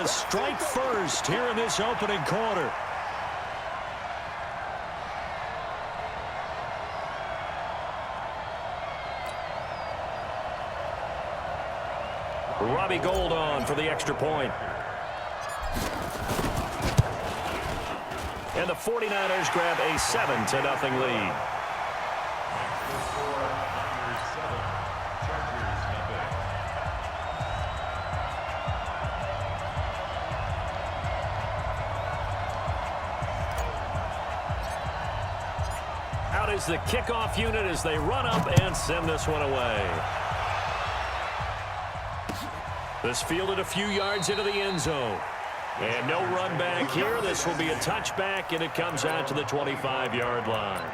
to strike first here in this opening quarter. Robbie Gould on for the extra point. And the 49ers grab a 7-0 lead. Out is the kickoff unit as they run up and send this one away. This fielded a few yards into the end zone. And no run back here. This will be a touchback, and it comes out to the 25-yard line.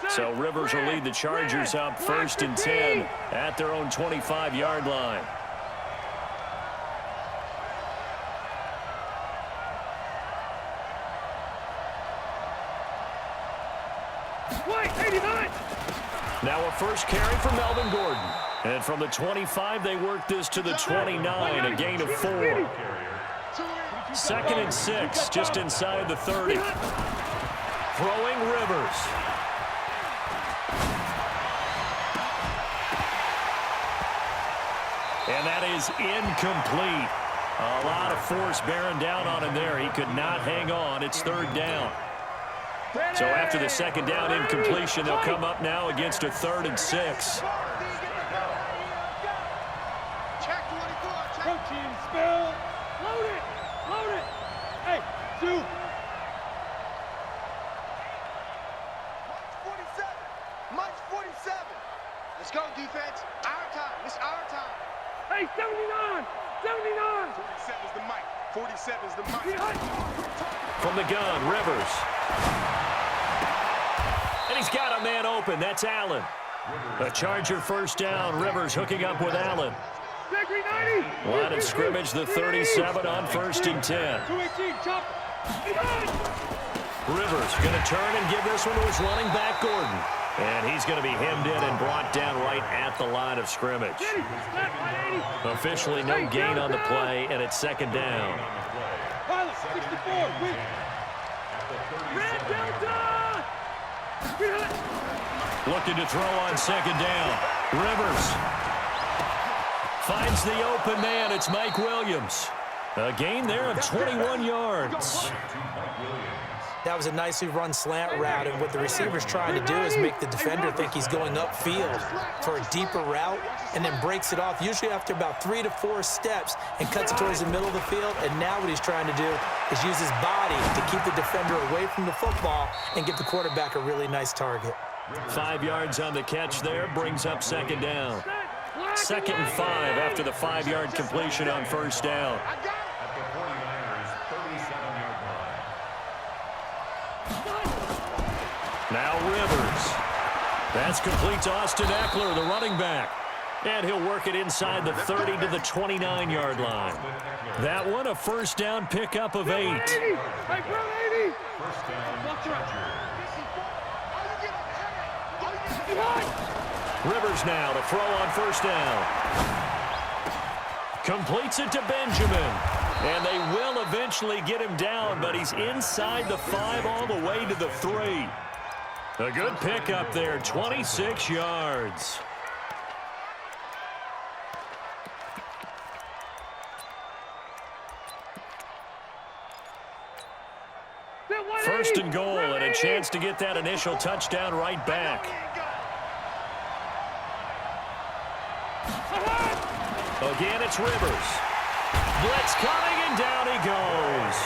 So Rivers will lead the Chargers up 1st and 10 at their own 25-yard line. Now a first carry for Melvin Gordon. And from the 25, they work this to the 29, a gain of 4. 2nd and 6, just inside the 30. Throwing Rivers. And that is incomplete. A lot of force bearing down on him there. He could not hang on. It's 3rd down. So after the 2nd down incompletion, they'll come up now against a 3rd and 6. Protein spill. Load it. Load it. Hey, Sue. March 47. Let's go, defense. Our time. It's our time. Hey, 79. 79. 47 is the mic. 47 is the mic. From the gun, Rivers. And he's got a man open. That's Allen. A Charger first down. Rivers hooking up with Allen. Line of scrimmage, the 37 on 1st and 10. Rivers going to turn and give this one to his running back, Gordon. And he's going to be hemmed in and brought down right at the line of scrimmage. Officially no gain on the play, and it's 2nd down. Looking to throw on 2nd down. Rivers finds the open man. It's Mike Williams. A gain there of 21 yards. That was a nicely run slant route, and what the receiver's trying to do is make the defender think he's going upfield for a deeper route, and then breaks it off, usually after about 3 to 4 steps, and cuts it towards the middle of the field. And now what he's trying to do is use his body to keep the defender away from the football and give the quarterback a really nice target. 5 yards on the catch there, brings up 2nd down. 2nd and 5 after the 5-yard completion on 1st down. Now Rivers. That's complete to Austin Eckler, the running back. And he'll work it inside the 30 to the 29-yard line. That one, a 1st down pickup of 8. Rivers now to throw on 1st down. Completes it to Benjamin. And they will eventually get him down, but he's inside the 5 all the way to the 3. A good pickup there, 26 yards. First and goal, and a chance to get that initial touchdown right back. Again, it's Rivers. Blitz coming, and down he goes.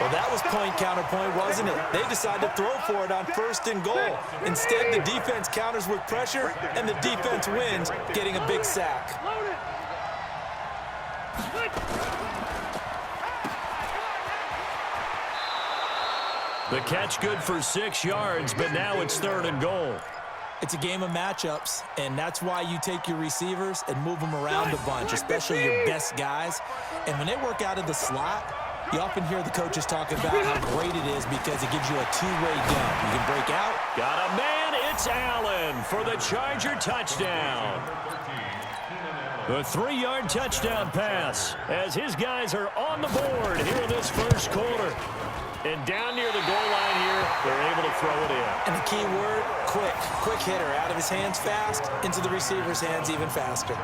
Well, that was point counterpoint, wasn't it? They decided to throw for it on 1st and goal. Instead, the defense counters with pressure, and the defense wins, getting a big sack. The catch good for 6 yards, but now it's 3rd and goal. It's a game of matchups, and that's why you take your receivers and move them around a bunch, especially your best guys. And when they work out of the slot, You often hear the coaches talk about how great it is because it gives you a two-way down. You can break out. Got a man. It's Allen for the Charger touchdown. The 3-yard touchdown pass as his guys are on the board here in this first quarter. And down near the goal line here, they're able to throw it in. And the key word, quick. Quick hitter. Out of his hands fast, into the receiver's hands even faster.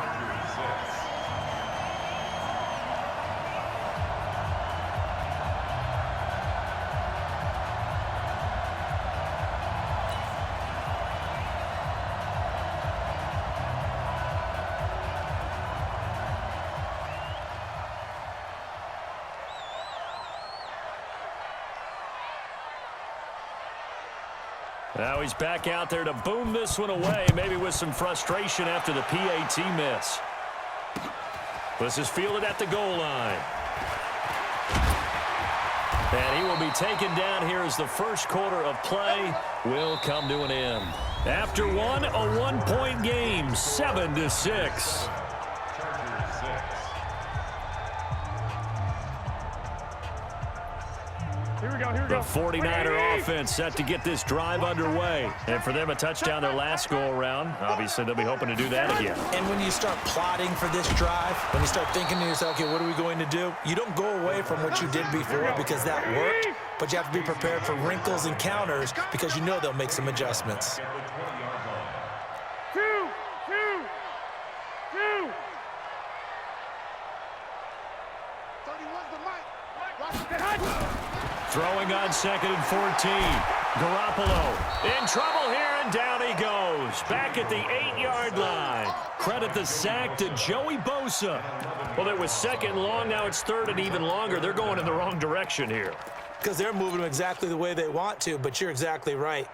Now he's back out there to boom this one away, maybe with some frustration after the PAT miss. This is fielded at the goal line. And he will be taken down here as the first quarter of play will come to an end. After one, a one-point game, 7-6. The 49er offense set to get this drive underway. And for them, a touchdown their last go-around. Obviously, they'll be hoping to do that again. And when you start plotting for this drive, when you start thinking to yourself, okay, what are we going to do? You don't go away from what you did before because that worked, but you have to be prepared for wrinkles and counters because you know they'll make some adjustments. Throwing on 2nd and 14. Garoppolo in trouble here, and down he goes. Back at the 8-yard line. Credit the sack to Joey Bosa. Well, it was 2nd long. Now it's 3rd and even longer. They're going in the wrong direction here. Because they're moving them exactly the way they want to, but you're exactly right.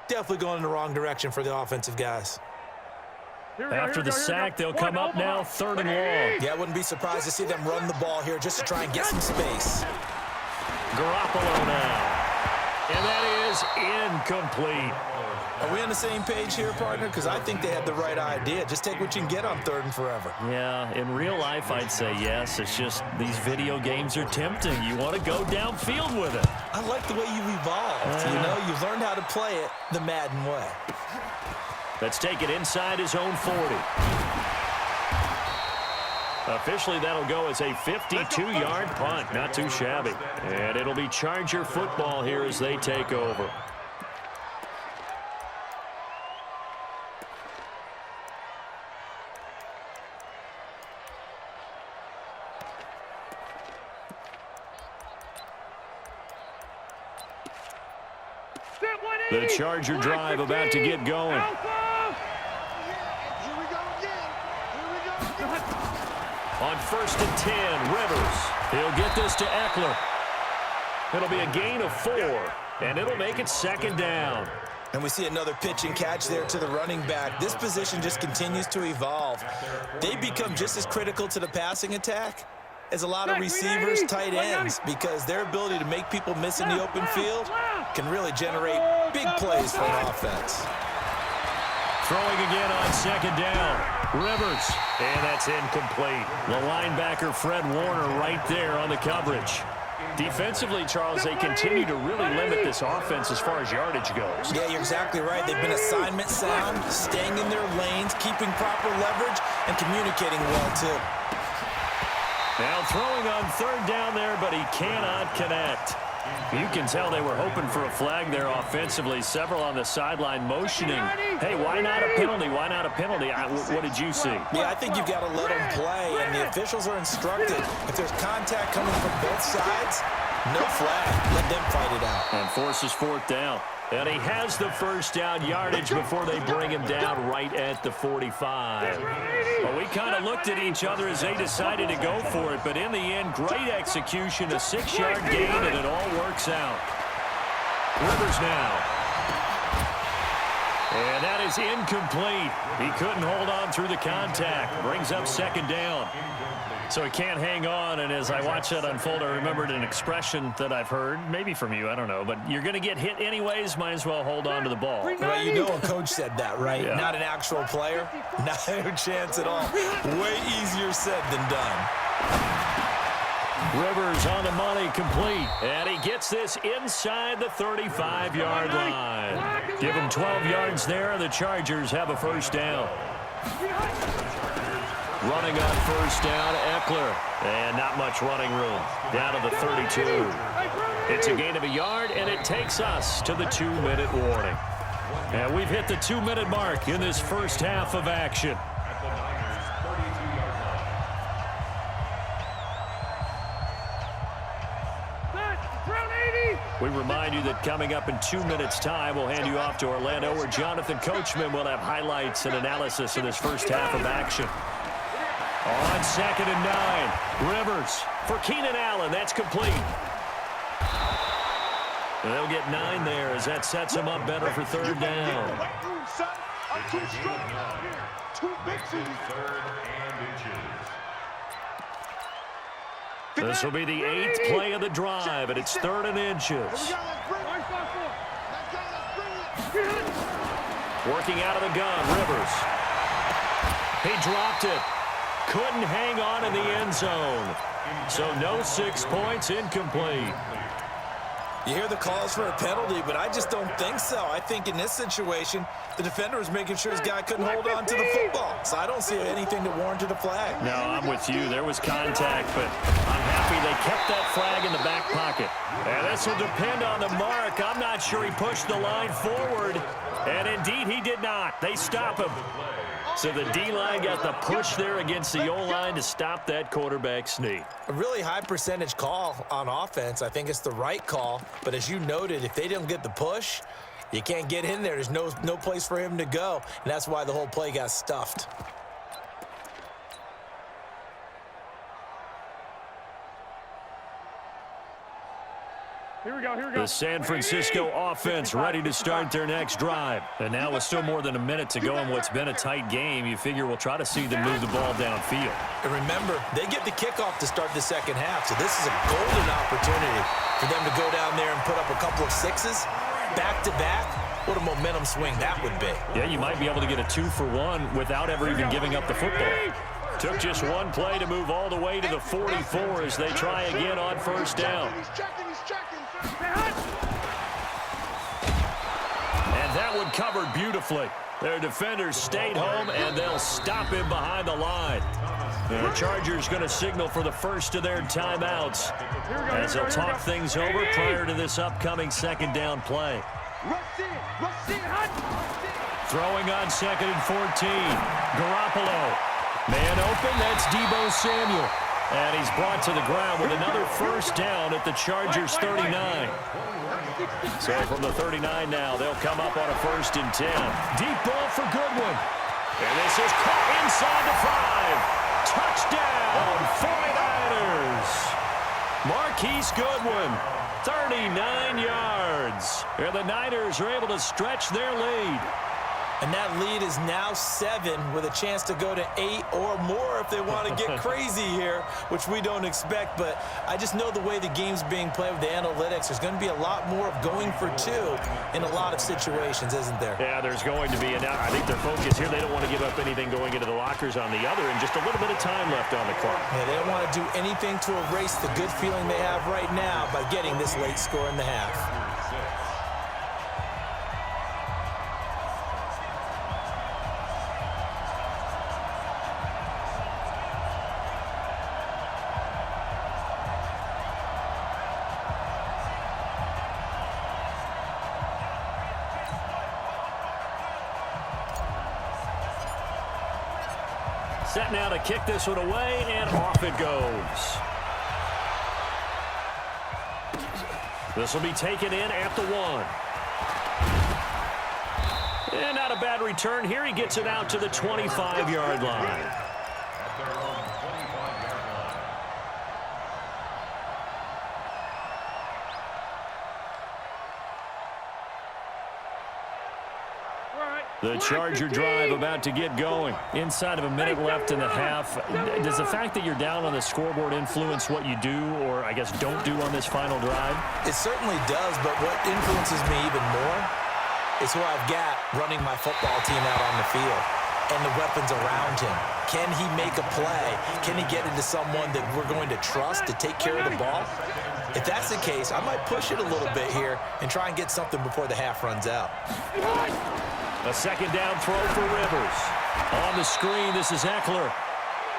Definitely going in the wrong direction for the offensive guys. After the sack, they'll come up now 3rd and long. Yeah, I wouldn't be surprised to see them run the ball here just to try and get some space. Garoppolo now. And that is incomplete. Are we on the same page here, partner? Because I think they had the right idea. Just take what you can get on 3rd and forever. Yeah, in real life, I'd say yes. It's just these video games are tempting. You want to go downfield with it. I like the way you've evolved. You know, you've learned how to play it the Madden way. Let's take it inside his own 40. Officially, that'll go as a 52-yard punt. Not too shabby. And it'll be Charger football here as they take over. The Charger drive about to get going. On 1st and 10, Rivers. He'll get this to Eckler. It'll be a gain of 4, and it'll make it 2nd down. And we see another pitch and catch there to the running back. This position just continues to evolve. They become just as critical to the passing attack as a lot of receivers, tight ends, because their ability to make people miss in the open field can really generate big plays for an offense. Throwing again on 2nd down. Rivers, and that's incomplete. The linebacker, Fred Warner, right there on the coverage. Defensively, Charles, they continue to really limit this offense as far as yardage goes. Yeah, you're exactly right. They've been assignment sound, staying in their lanes, keeping proper leverage, and communicating well, too. Now throwing on 3rd down there, but he cannot connect. You can tell they were hoping for a flag there offensively. Several on the sideline motioning. Hey, why not a penalty? Why not a penalty? What did you see? Yeah, I think you've got to let them play, and the officials are instructed. If there's contact coming from both sides, no flag. Let them fight it out. And forces 4th down. And he has the first down yardage before they bring him down right at the 45. Well, we kind of looked at each other as they decided to go for it, but in the end, great execution, a 6-yard gain, and it all works out. Rivers now. And that is incomplete. He couldn't hold on through the contact. Brings up 2nd down. So he can't hang on, and as I watch that unfold, I remembered an expression that I've heard, maybe from you, I don't know, but you're going to get hit anyways, might as well hold on to the ball. Well, you know a coach said that, right? Yeah. Not an actual player. Not a chance at all. Way easier said than done. Rivers on the money, complete. And he gets this inside the 35-yard line. Give him 12 yards there, and the Chargers have a first down. Running on first down, Eckler. And not much running room. Down to the 32. It's a gain of a yard, and it takes us to the 2-minute warning. And we've hit the 2-minute mark in this first half of action. We remind you that coming up in 2 minutes' time, we'll hand you off to Orlando, where Jonathan Coachman will have highlights and analysis of this first half of action. On 2nd and 9, Rivers for Keenan Allen. That's complete. And they'll get 9 there as that sets him up better for 3rd down. This will be the 8th play of the drive, and it's 3rd and inches. Working out of the gun, Rivers. He dropped it. Couldn't hang on in the end zone. So no 6 points, incomplete. You hear the calls for a penalty, but I just don't think so. I think in this situation, the defender was making sure his guy couldn't hold on to the football. So I don't see anything that warranted a flag. No, I'm with you. There was contact, but I'm happy they kept that flag in the back pocket. And this will depend on the mark. I'm not sure he pushed the line forward. And indeed, he did not. They stop him. So the D-line got the push there against the O-line to stop that quarterback sneak. A really high percentage call on offense. I think it's the right call. But as you noted, if they don't get the push, you can't get in there. There's no place for him to go. And that's why the whole play got stuffed. Here we go, here we go. The San Francisco offense ready to start their next drive. And now with still more than a minute to go in what's been a tight game, you figure we'll try to see them move the ball downfield. And remember, they get the kickoff to start the second half, so this is a golden opportunity for them to go down there and put up a couple of 6s back-to-back. What a momentum swing that would be. Yeah, you might be able to get a 2-for-1 without ever even giving up the football. Took just one play to move all the way to the 44 as they try again on first down. And that one covered beautifully. Their defenders stayed home, and they'll stop him behind the line. The Chargers going to signal for the first of their timeouts as they'll talk things over prior to this upcoming second down play. Throwing on 2nd and 14. Garoppolo. Man open, that's Deebo Samuel. And he's brought to the ground with another first down at the Chargers 39. So from the 39 now, they'll come up on a 1st and 10. Deep ball for Goodwin. And this is caught inside the 5. Touchdown, 49ers. Marquise Goodwin, 39 yards. And the Niners are able to stretch their lead. And that lead is now 7 with a chance to go to 8 or more if they want to get crazy here, which we don't expect. But I just know the way the game's being played with the analytics, there's going to be a lot more of going for 2 in a lot of situations, isn't there? Yeah, there's going to be. And I think their focus here, they don't want to give up anything going into the lockers on the other, and just a little bit of time left on the clock. Yeah, they don't want to do anything to erase the good feeling they have right now by getting this late score in the half. Set now to kick this one away, and off it goes. This will be taken in at the 1. And not a bad return here. He gets it out to the 25-yard line. The Charger drive about to get going. Inside of a minute left in the half. Does the fact that you're down on the scoreboard influence what you do, or I guess don't do on this final drive? It certainly does, but what influences me even more is who I've got running my football team out on the field. and the weapons around him. Can he make a play? Can he get into someone that we're going to trust to take care of the ball? If that's the case, I might push it a little bit here and try and get something before the half runs out. A second down throw for Rivers. On the screen, this is Eckler.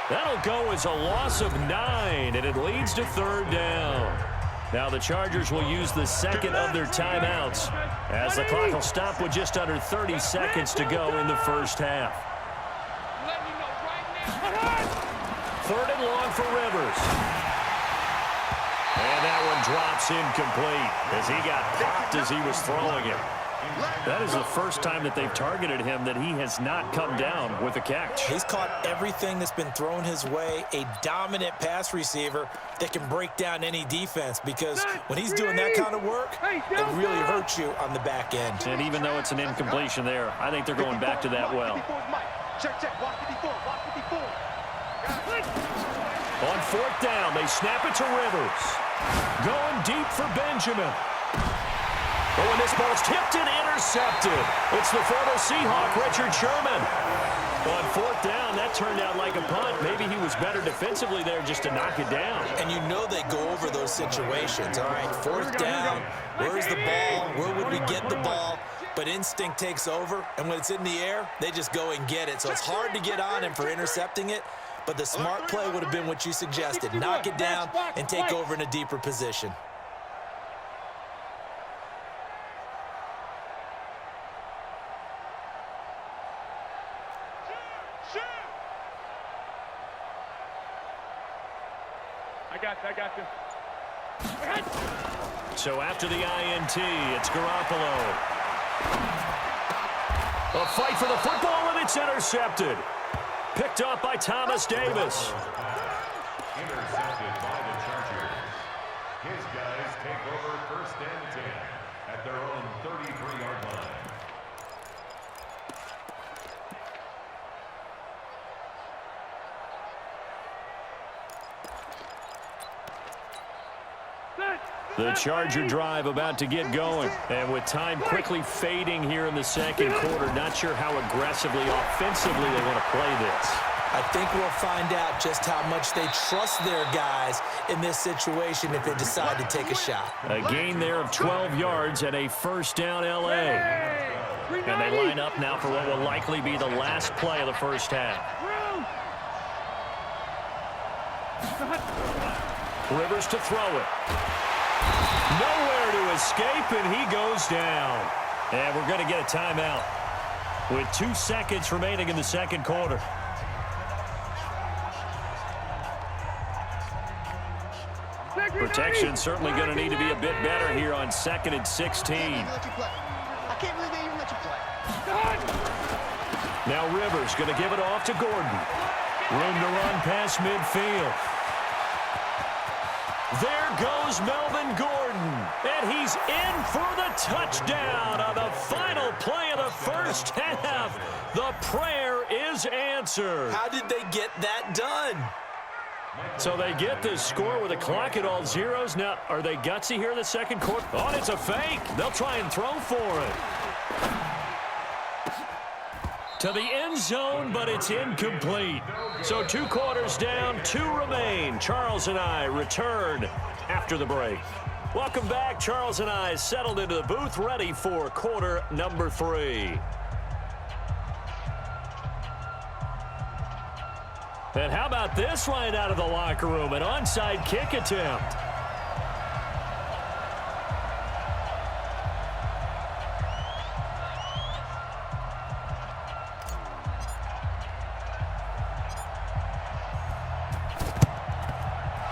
That'll go as a loss of 9, and it leads to third down. Now the Chargers will use the second of their timeouts as the clock will stop with just under 30 seconds to go in the first half. Third and long for Rivers. And that one drops incomplete as he got popped as he was throwing it. That is the first time that they've targeted him that he has not come down with a catch. He's caught everything that's been thrown his way, a dominant pass receiver that can break down any defense, because when he's doing that kind of work, it really hurts you on the back end. And even though it's an incompletion there, I think they're going back to that well. On fourth down, they snap it to Rivers. Going deep for Benjamin. But when this ball's tipped and intercepted, it's the former Seahawk, Richard Sherman. On fourth down, that turned out like a punt. Maybe he was better defensively there just to knock it down. And you know they go over those situations. All right, fourth down, where's the ball? Where would we get the ball? But instinct takes over, and when it's in the air, they just go and get it. So it's hard to get on him for intercepting it, but the smart play would have been what you suggested. Knock it down and take over in a deeper position. I got you. So after the INT, it's Garoppolo. A fight for the football, and it's intercepted. Picked up by Thomas Davis. Intercepted by the Chargers. His guys take over first and 10 at their own 33-yard line. The Charger drive about to get going. And with time quickly fading here in the second quarter, not sure how aggressively, offensively they want to play this. I think we'll find out just how much they trust their guys in this situation if they decide to take a shot. A gain there of 12 yards and a first down L.A. And they line up now for what will likely be the last play of the first half. Rivers to throw it. Nowhere to escape, and he goes down. And we're going to get a timeout with 2 seconds remaining in the second quarter. Protection certainly going to need to be a bit better here on 2nd and 16. I can't believe they even let you play. Now Rivers going to give it off to Gordon. Room to run past midfield. There goes Melvin Gordon, and he's in for the touchdown on the final play of the first half. The prayer is answered. How did they get that done? So they get the score with a clock at all zeros. Now, are they gutsy here in the second quarter? Oh, it's a fake. They'll try and throw for it. To the end zone, but it's incomplete. So 2 quarters down, 2 remain. Charles and I return after the break. Welcome back. Charles and I settled into the booth, ready for quarter number 3. And how about this right out of the locker room? An onside kick attempt.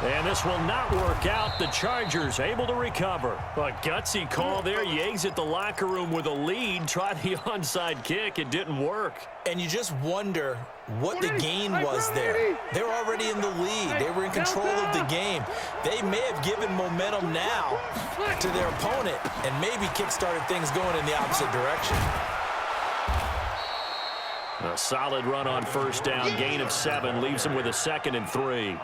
And this will not work out. The Chargers able to recover. A gutsy call there. You exit the locker room with a lead. Try the onside kick. It didn't work. And you just wonder what the gain was there. They're already in the lead. They were in control of the game. They may have given momentum now to their opponent and maybe kick-started things going in the opposite direction. A solid run on first down. Gain of 7 leaves them with a 2nd and 3.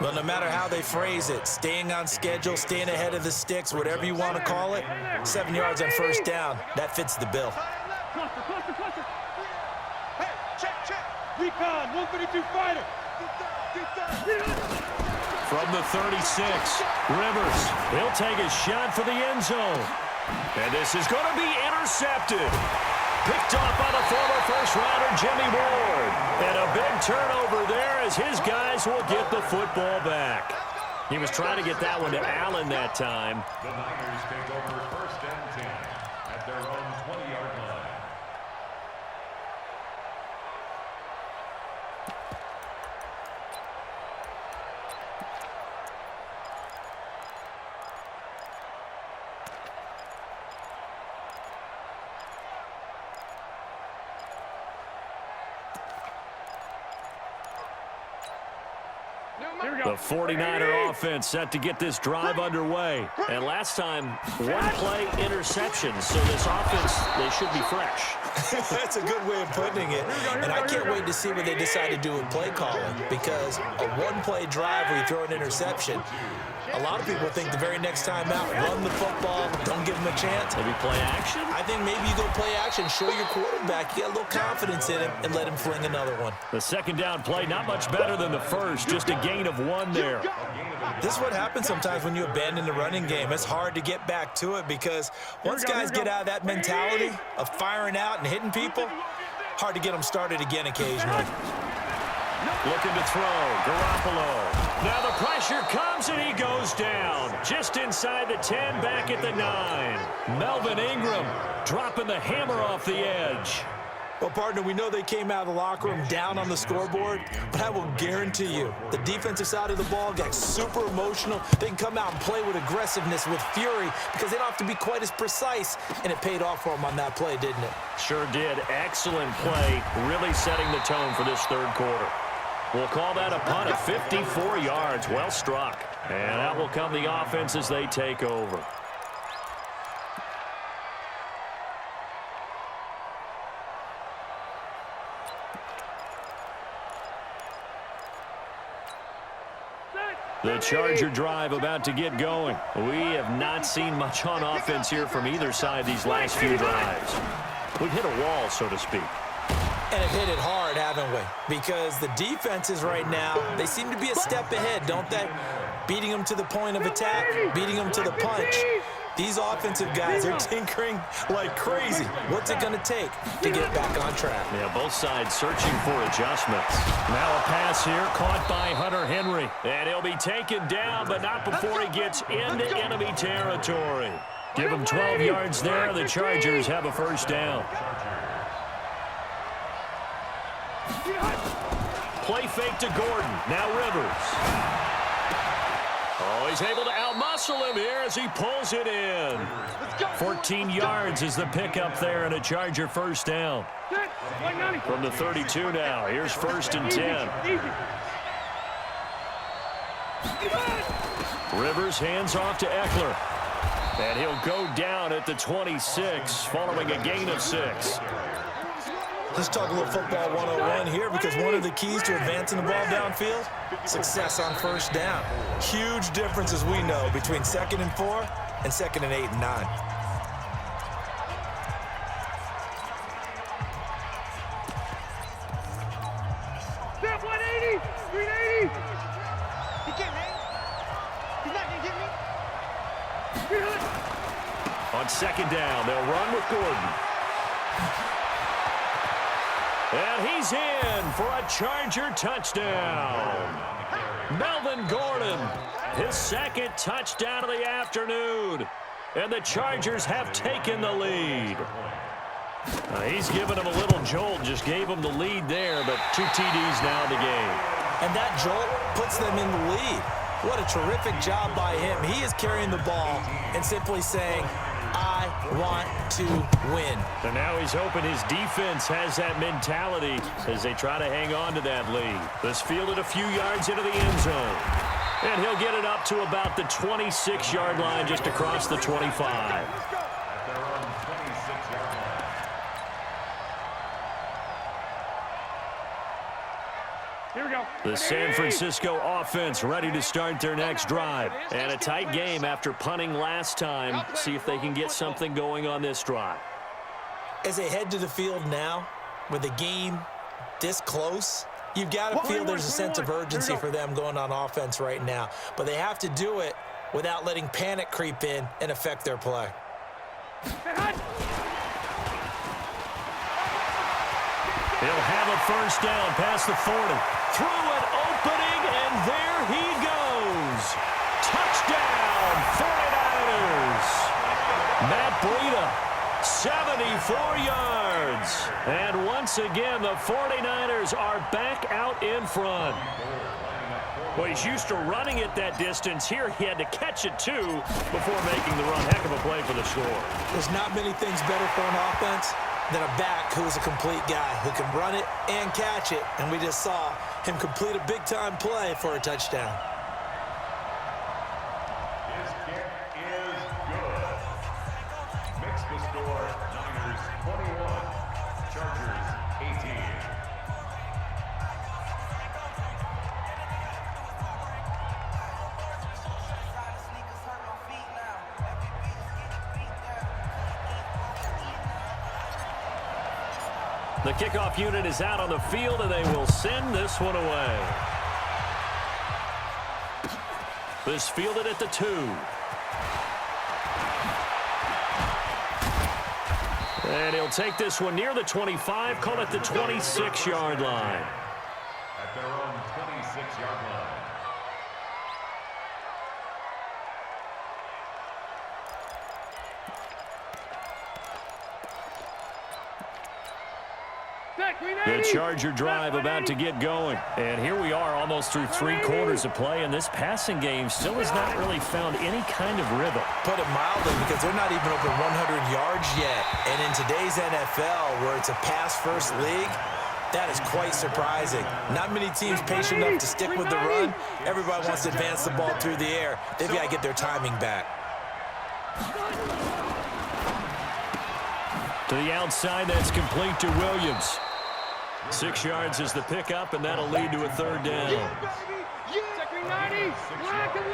Well, no matter how they phrase it, staying on schedule, staying ahead of the sticks, whatever you want to call it, 7 yards on first down, that fits the bill. check. Recon, 152 fighter. From the 36, Rivers. He'll take a shot for the end zone. And this is going to be intercepted. Picked off by the former first-rounder Jimmy Ward. And a big turnover there as his guys will get the football back. He was trying to get that one to Allen that time. The Niners take over first and 10 at their own 20-yard line. The 49er offense set to get this drive underway. And last time, one play interception. So this offense, they should be fresh. That's a good way of putting it. And I can't wait to see what they decide to do in play calling, because a one-play drive where you throw an interception, a lot of people think the very next time out, run the football, don't give them a chance. Maybe play action? I think maybe you go play action, show your quarterback, you got a little confidence in him, and let him fling another one. The second down play, not much better than the first, just a gain of 1 there. This is what happens sometimes when you abandon the running game. It's hard to get back to it, because once guys get out of that mentality of firing out and hitting people, hard to get them started again occasionally. Looking to throw, Garoppolo. Now the pressure comes and he goes down. Just inside the 10, back at the 9. Melvin Ingram dropping the hammer off the edge. Well, partner, we know they came out of the locker room down on the scoreboard, but I will guarantee you the defensive side of the ball got super emotional. They can come out and play with aggressiveness, with fury, because they don't have to be quite as precise, and it paid off for them on that play, didn't it? Sure did. Excellent play, really setting the tone for this third quarter. We'll call that a punt of 54 yards. Well struck. And out will come the offense as they take over. The Charger drive about to get going. We have not seen much on offense here from either side these last few drives. We've hit a wall, so to speak. And have hit it hard, haven't we? Because the defenses right now, they seem to be a step ahead, don't they? Beating them to the point of attack, beating them to the punch. These offensive guys are tinkering like crazy. What's it going to take to get back on track? Yeah, both sides searching for adjustments. Now a pass here caught by Hunter Henry. And he'll be taken down, but not before he gets into enemy territory. Give him 12 yards there. The Chargers have a first down. Play fake to Gordon. Now Rivers. Oh, he's able to outmuscle him here as he pulls it in. 14 yards is the pickup there and a Charger first down. From the 32 now. Here's first and 10. Rivers hands off to Eckler. And he'll go down at the 26 following a gain of 6. Let's talk a little football 101 here, because one of the keys to advancing the ball downfield, success on first down. Huge differences we know between 2nd and 4 and 2nd and 8 and 9. Step 180, 380. He can't hang. He's not going to get me. On second down, they'll run with Gordon. And he's in for a Charger touchdown. Melvin Gordon, his second touchdown of the afternoon. And the Chargers have taken the lead. He's given him a little jolt, just gave him the lead there, but 2 TDs now in the game. And that jolt puts them in the lead. What a terrific job by him. He is carrying the ball and simply saying, I want to win. And now he's hoping his defense has that mentality as they try to hang on to that lead. This fielded a few yards into the end zone. And he'll get it up to about the 26-yard line, just across the 25. Here we go. The San Francisco offense ready to start their next drive. And a tight game after punting last time. See if they can get something going on this drive. As they head to the field now, with the game this close, you've got to feel there's a sense of urgency for them going on offense right now. But they have to do it without letting panic creep in and affect their play. He'll have a first down past the 40. Through an opening, and there he goes. Touchdown, 49ers. Matt Breida, 74 yards. And once again, the 49ers are back out in front. Well, he's used to running it that distance. Here he had to catch it, too, before making the run. Heck of a play for the score. There's not many things better for an offense than a back who's a complete guy who can run it and catch it. And we just saw him complete a big-time play for a touchdown. His kick is good. Makes the score Niners 21, Chargers 18. The kickoff unit is out on the field, and they will send this one away. This fielded at the 2. And he'll take this one near the 25, call it the 26-yard line. At their own 26-yard line. The Charger drive about to get going. And here we are almost through 3 quarters of play, and this passing game still has not really found any kind of rhythm. Put it mildly, because they're not even over 100 yards yet. And in today's NFL, where it's a pass-first league, that is quite surprising. Not many teams patient enough to stick with the run. Everybody wants to advance the ball through the air. They've got to get their timing back. To the outside, that's complete to Williams. 6 yards is the pickup, and that'll lead to a 3rd down. Check 90, black 11.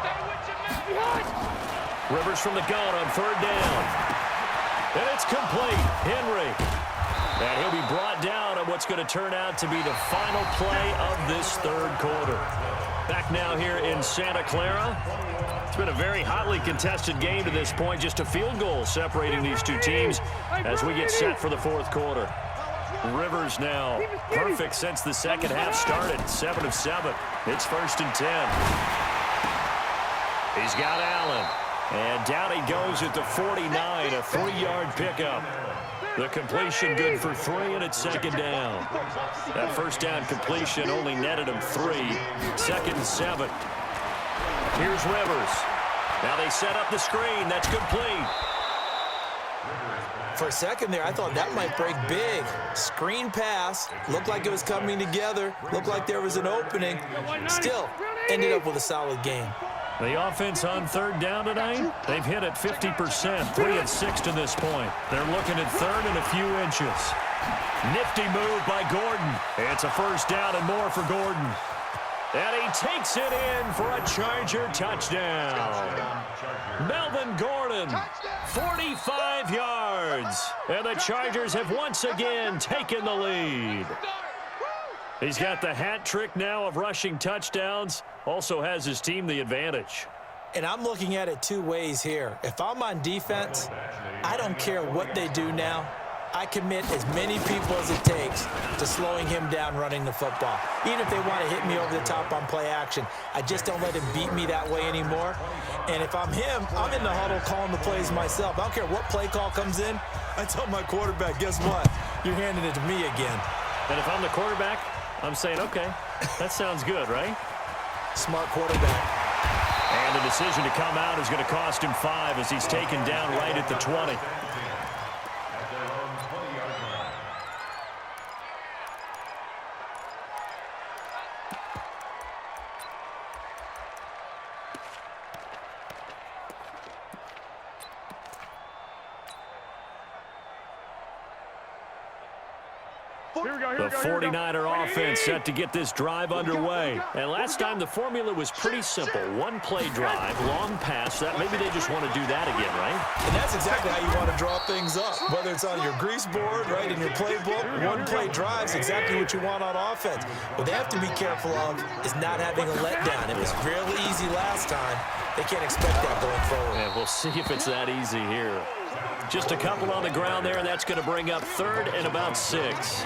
Stay with your man. Rivers from the gun on 3rd down. And it's complete. Henry. And he'll be brought down on what's going to turn out to be the final play of this 3rd quarter. Back now here in Santa Clara. It's been a very hotly contested game to this point. Just a field goal separating these two teams as we get set for the 4th quarter. Rivers now perfect since the second half started. 7 of 7. It's 1st and 10. He's got Allen. And down he goes at the 49, a 3-yard pickup. The completion good for 3, and it's 2nd down. That 1st down completion only netted him 3. 2nd and 7. Here's Rivers. Now they set up the screen. That's complete. For a second there, I thought that might break big. Screen pass. Looked like it was coming together. Looked like there was an opening. Still, ended up with a solid game. The offense on 3rd down tonight, they've hit it 50%, 3 of 6 to this point. They're looking at 3rd and a few inches. Nifty move by Gordon. It's a 1st down and more for Gordon. And he takes it in for a Charger touchdown. Melvin Gordon, 45 yards. And the Chargers have once again taken the lead. He's got the hat trick now of rushing touchdowns. Also has his team the advantage. And I'm looking at it 2 ways here. If I'm on defense, I don't care what they do now. I commit as many people as it takes to slowing him down running the football. Even if they want to hit me over the top on play action, I just don't let him beat me that way anymore. And if I'm him, I'm in the huddle calling the plays myself. I don't care what play call comes in. I tell my quarterback, guess what? You're handing it to me again. And if I'm the quarterback, I'm saying, okay, that sounds good, right? Smart quarterback. And the decision to come out is going to cost him 5 as he's taken down right at the 20. The 49er offense set to get this drive underway. And last time the formula was pretty simple. One play drive, long pass. That maybe they just want to do that again, right? And that's exactly how you want to draw things up. Whether it's on your grease board, right, in your playbook, one play drive is exactly what you want on offense. What they have to be careful of is not having a letdown. It was real easy last time. They can't expect that going forward. And we'll see if it's that easy here. Just a couple on the ground there, and that's going to bring up 3rd and about 6.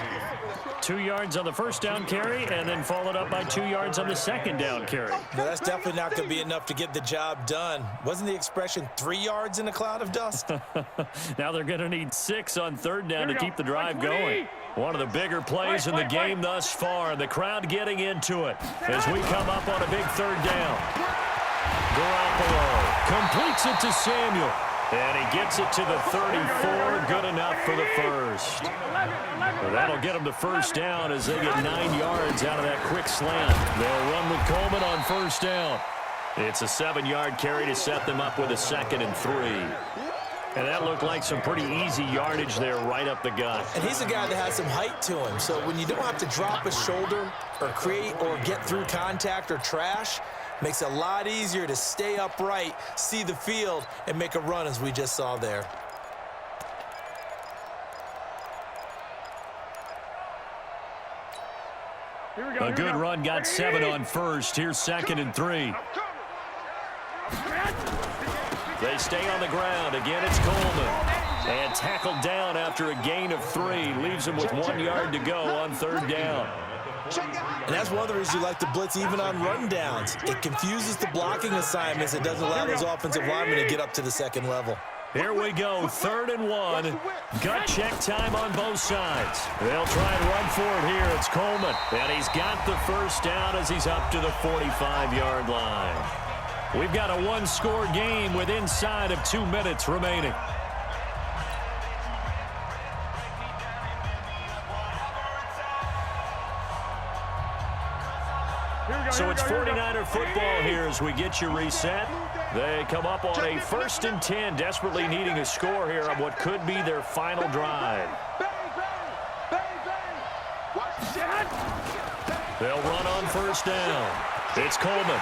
2 yards on the first down carry, and then followed up by 2 yards on the second down carry. Well, that's definitely not going to be enough to get the job done. Wasn't the expression 3 yards in a cloud of dust? Now they're going to need 6 on 3rd down to keep the drive going. One of the bigger plays in the game thus far. The crowd getting into it as we come up on a big 3rd down. Garoppolo completes it to Samuel. And he gets it to the 34, good enough for the first. Well, that'll get them to first down as they get 9 yards out of that quick slant. They'll run with Coleman on first down. It's a 7-yard carry to set them up with a 2nd and 3. And that looked like some pretty easy yardage there right up the gut. And he's a guy that has some height to him. So when you don't have to drop a shoulder or create or get through contact or trash, makes it a lot easier to stay upright, see the field, and make a run as we just saw there. A good run, got 7 on first. Here's 2nd and 3. They stay on the ground. Again, it's Coleman. And tackled down after a gain of 3. Leaves him with 1 yard to go on 3rd down. And that's one of the reasons you like to blitz even on rundowns. It confuses the blocking assignments. It doesn't allow those offensive linemen to get up to the 2nd level. Here we go, 3rd and 1. Gut check time on both sides. They'll try and run for it here. It's Coleman. And he's got the first down as he's up to the 45-yard line. We've got a one-score game with inside of 2 minutes remaining. So it's 49er football here as we get you reset. They come up on a 1st and 10, desperately needing a score here on what could be their final drive. They'll run on first down. It's Coleman.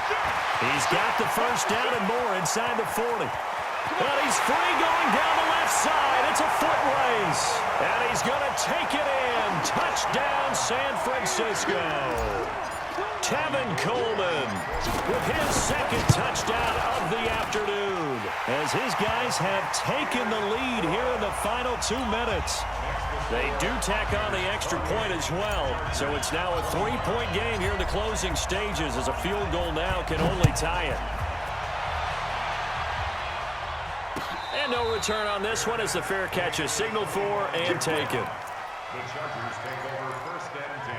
He's got the first down and more inside the 40. But he's free going down the left side. It's a foot race. And he's going to take it in. Touchdown, San Francisco. Tevin Coleman with his 2nd touchdown of the afternoon as his guys have taken the lead here in the final 2 minutes. They do tack on the extra point as well, so it's now a 3-point game here in the closing stages as a field goal now can only tie it. And no return on this one as the fair catch is signaled for and taken. The Chargers take over 1st and 10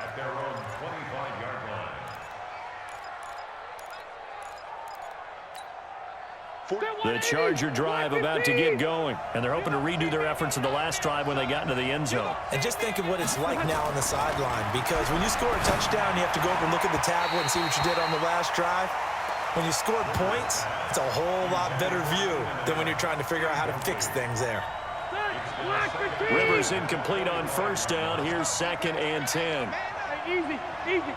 at their own 25-yard line. The Charger drive about to get going, and they're hoping to redo their efforts in the last drive when they got into the end zone. And just think of what it's like now on the sideline, because when you score a touchdown, you have to go over and look at the tablet and see what you did on the last drive. When you score points, it's a whole lot better view than when you're trying to figure out how to fix things there. Rivers incomplete on first down. Here's 2nd and 10. Easy, easy.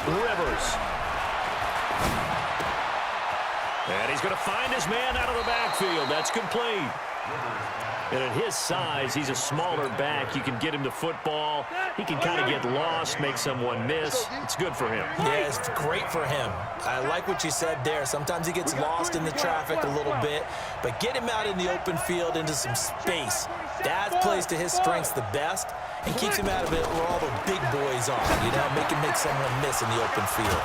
Rivers. And he's going to find his man out of the backfield. That's complete. And at his size, he's a smaller back. You can get him to football. He can kind of get lost, make someone miss. It's good for him. Yeah, it's great for him. I like what you said there. Sometimes he gets lost in the traffic a little bit, but get him out in the open field into some space. That plays to his strengths the best and keeps him out of it where all the big boys are. You know, make him make someone miss in the open field.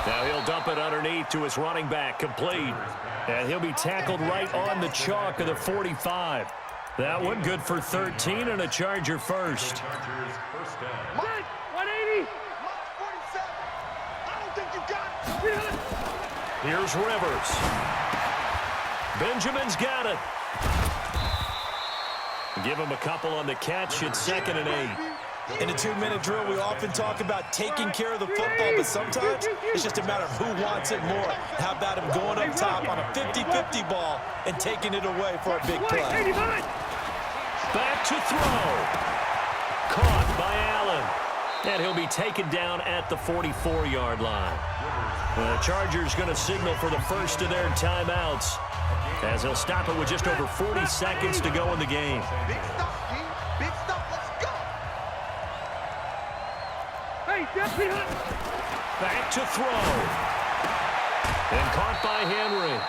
Now he'll dump it underneath to his running back, complete. And he'll be tackled right on the chalk of the 45. That one good for 13 and a Charger first. Chargers first down. 180. Mark 47. I don't think you got it. Here's Rivers. Benjamin's got it. Give him a couple on the catch. It's 2nd and 8. In a 2-minute drill, we often talk about taking care of the football, but sometimes it's just a matter of who wants it more. How about him going up top on a 50-50 ball and taking it away for a big play? Back to throw. Caught by Allen. And he'll be taken down at the 44-yard line. The Chargers going to signal for the first of their timeouts, as he'll stop it with just over 40 seconds to go in the game. Big stop, G. Big stop. Let's go. Hey, get behind. Back to throw. And caught by Henry.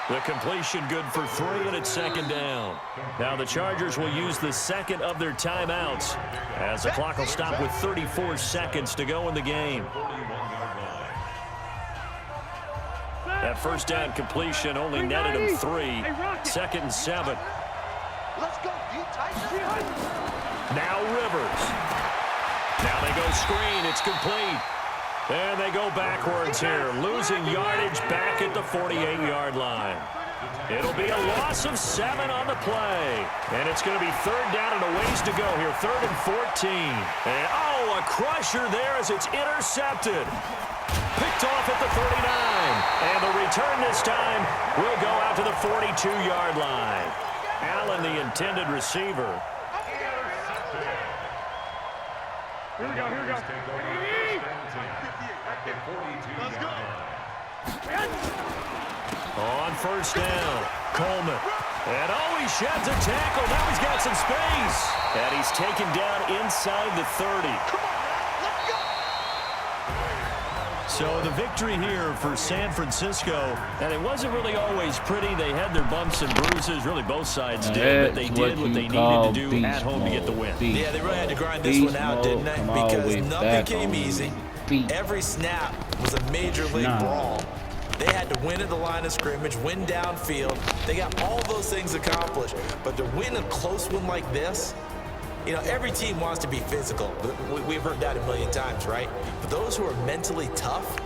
The completion good for 3, and it's second down. Now the Chargers will use the second of their timeouts, as the clock will stop with 34 seconds to go in the game. That first down completion only netted him 3. Second and 7. Let's go, D. Tyson. Now Rivers. Now they go screen. It's complete. And they go backwards here, losing yardage back at the 48-yard line. It'll be a loss of 7 on the play. And it's going to be third down and a ways to go here, 3rd and 14. And, oh, a crusher there as it's intercepted. Picked off at the 39. And the return this time will go out to the 42-yard line. Allen, the intended receiver. Here we go, here we go. Let's go. On first down, Coleman. And oh, he sheds a tackle. Now he's got some space. And he's taken down inside the 30. Come on, man. Let's go. So the victory here for San Francisco, and it wasn't really always pretty. They had their bumps and bruises, really both sides did, but they did what they needed to do at home to get the win. Yeah, they really had to grind this one out, didn't they? Because nothing came easy. Every snap was a major league brawl. They had to win at the line of scrimmage, win downfield. They got all those things accomplished. But to win a close one like this, you know, every team wants to be physical. We've heard that a million times, right? But those who are mentally tough,